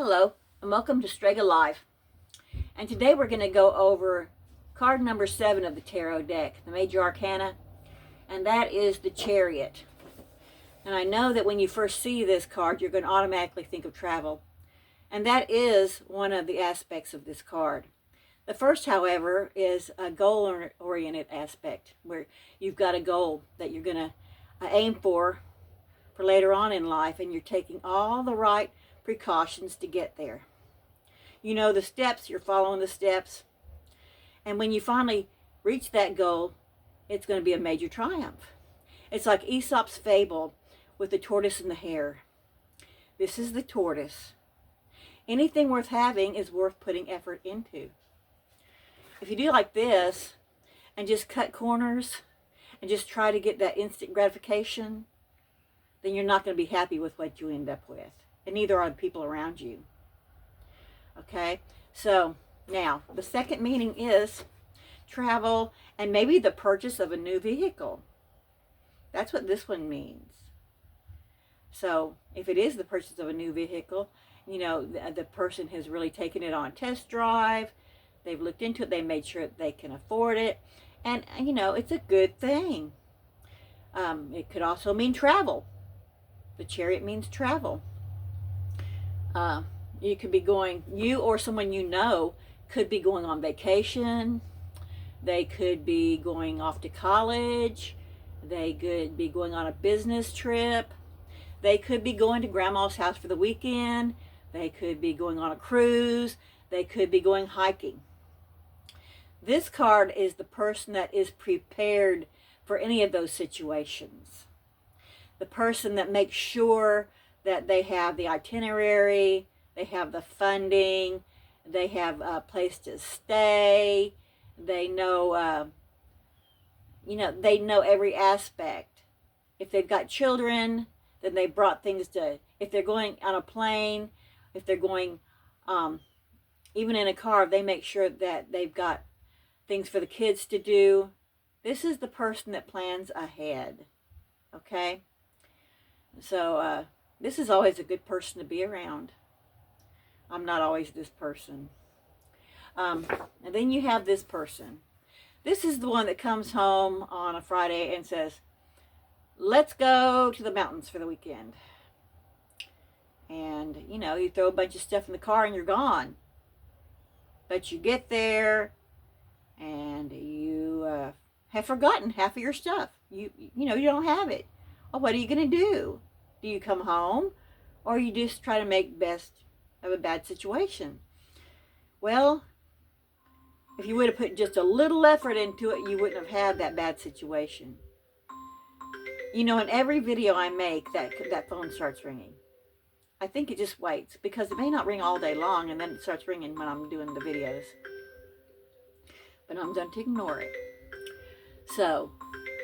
Hello, and welcome to Strega Live. And today we're going to go over card number 7 of the Tarot deck, the Major Arcana, and that is the Chariot. And I know that when you first see this card, you're going to automatically think of travel. And that is one of the aspects of this card. The first, however, is a goal-oriented aspect, where you've got a goal that you're going to aim for later on in life, and you're taking all the right precautions to get there. You know the steps, you're following the steps, and when you finally reach that goal, it's going to be a major triumph. It's like Aesop's fable with the tortoise and the hare. This is the tortoise. Anything worth having is worth putting effort into. If you do like this and just cut corners and just try to get that instant gratification, then you're not going to be happy with what you end up with. And neither are the people around you. Okay? So, now, the second meaning is travel and maybe the purchase of a new vehicle. That's what this one means. So, if it is the purchase of a new vehicle, you know, the person has really taken it on a test drive. They've looked into it. They made sure that they can afford it. And, you know, it's a good thing. It could also mean travel. The Chariot means travel. You could be going, you or someone you know could be going on vacation. They could be going off to college. They could be going on a business trip. They could be going to grandma's house for the weekend. They could be going on a cruise. They could be going hiking. This card is the person that is prepared for any of those situations. The person that makes sure that they have the itinerary, they have the funding, they have a place to stay, they know, they know every aspect. If they've got children, then they brought things to, if they're going on a plane, if they're going, even in a car, they make sure that they've got things for the kids to do. This is the person that plans ahead, okay? So, this is always a good person to be around. I'm not always this person. And then you have this person. This is the one that comes home on a Friday and says, let's go to the mountains for the weekend. And, you know, you throw a bunch of stuff in the car and you're gone. But you get there and you have forgotten half of your stuff. You don't have it. Well, what are you going to do? Do you come home, or you just try to make best of a bad situation? Well, if you would have put just a little effort into it, you wouldn't have had that bad situation. You know, in every video I make, that phone starts ringing. I think it just waits, because it may not ring all day long, and then it starts ringing when I'm doing the videos. But I'm going to ignore it. So,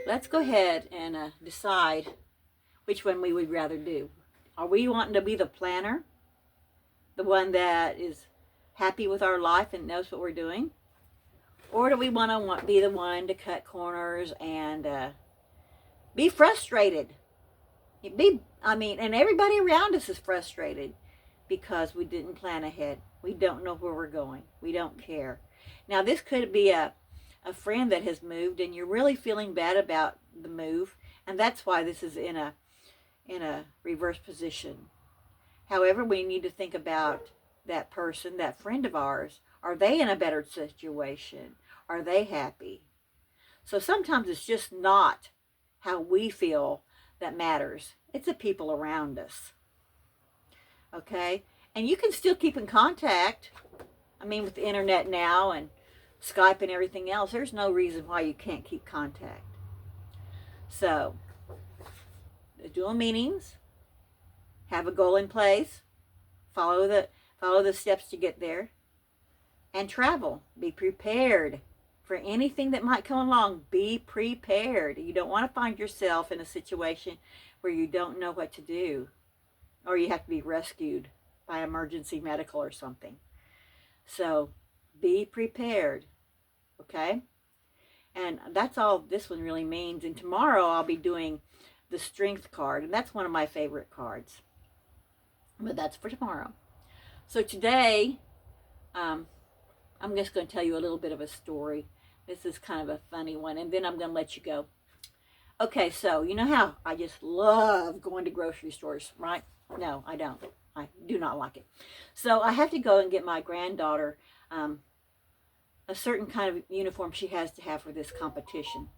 let's go ahead and decide which one we would rather do. Are we wanting to be the planner? The one that is happy with our life and knows what we're doing? Or do we want to be the one to cut corners and be frustrated? And everybody around us is frustrated because we didn't plan ahead. We don't know where we're going. We don't care. Now, this could be a friend that has moved and you're really feeling bad about the move, and that's why this is in a reverse position. However, we need to think about that person, that friend of ours. Are they in a better situation? Are they happy? So sometimes it's just not how we feel that matters. It's the people around us. Okay? And you can still keep in contact. I mean, with the internet now and Skype and everything else, there's no reason why you can't keep contact. So, the dual meanings: have a goal in place, follow the steps to get there, and travel. Be prepared for anything that might come along. Be prepared. You don't want to find yourself in a situation where you don't know what to do, or you have to be rescued by emergency medical or something. So, be prepared, okay? And that's all this one really means. And tomorrow I'll be doing the Strength card, and that's one of my favorite cards. But that's for tomorrow. So today, I'm just going to tell you a little bit of a story. This is kind of a funny one, and then I'm going to let you go. Okay, so you know how I just love going to grocery stores, right? No, I don't. I do not like it. So I have to go and get my granddaughter a certain kind of uniform she has to have for this competition.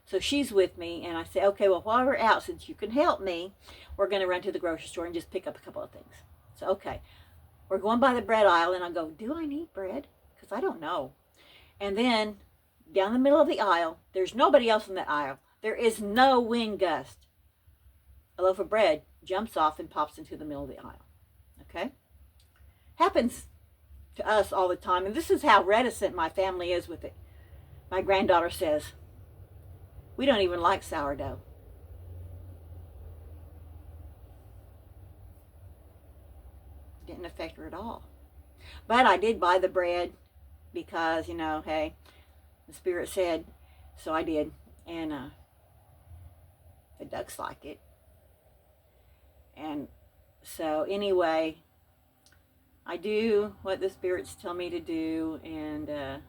So she's with me, and I say, okay, well, while we're out, since you can help me, we're going to run to the grocery store and just pick up a couple of things. So, okay, we're going by the bread aisle, and I go, do I need bread? Because I don't know. And then down the middle of the aisle, there's nobody else in that aisle. There is no wind gust. A loaf of bread jumps off and pops into the middle of the aisle. Okay? Happens to us all the time, and this is how reticent my family is with it. My granddaughter says, we don't even like sourdough. Didn't affect her at all. But I did buy the bread because, hey, the Spirit said, so I did. And the ducks like it. And so anyway, I do what the Spirits tell me to do, and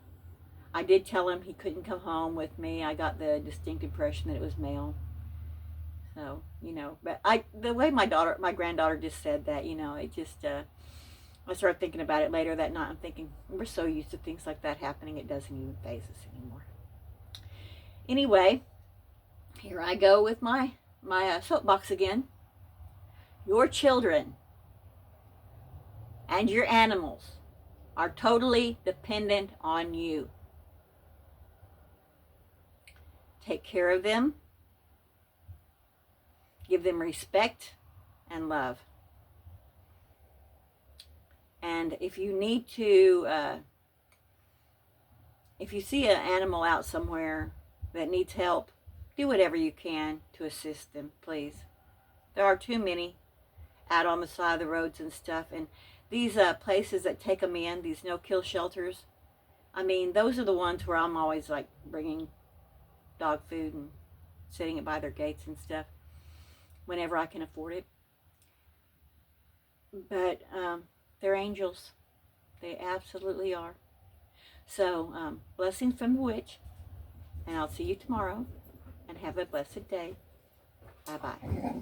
I did tell him he couldn't come home with me. I got the distinct impression that it was male. So, but the way my granddaughter just said that, it just, I started thinking about it later that night. I'm thinking, we're so used to things like that happening, it doesn't even faze us anymore. Anyway, here I go with my soapbox again. Your children and your animals are totally dependent on you. Take care of them. Give them respect and love. And if you need to, if you see an animal out somewhere that needs help, do whatever you can to assist them, please. There are too many out on the side of the roads and stuff. And these places that take them in, these no-kill shelters, I mean, those are the ones where I'm always like bringing dog food and setting it by their gates and stuff whenever I can afford it. But they're angels. They absolutely are. So, blessings from the witch. And I'll see you tomorrow. And have a blessed day. Bye-bye.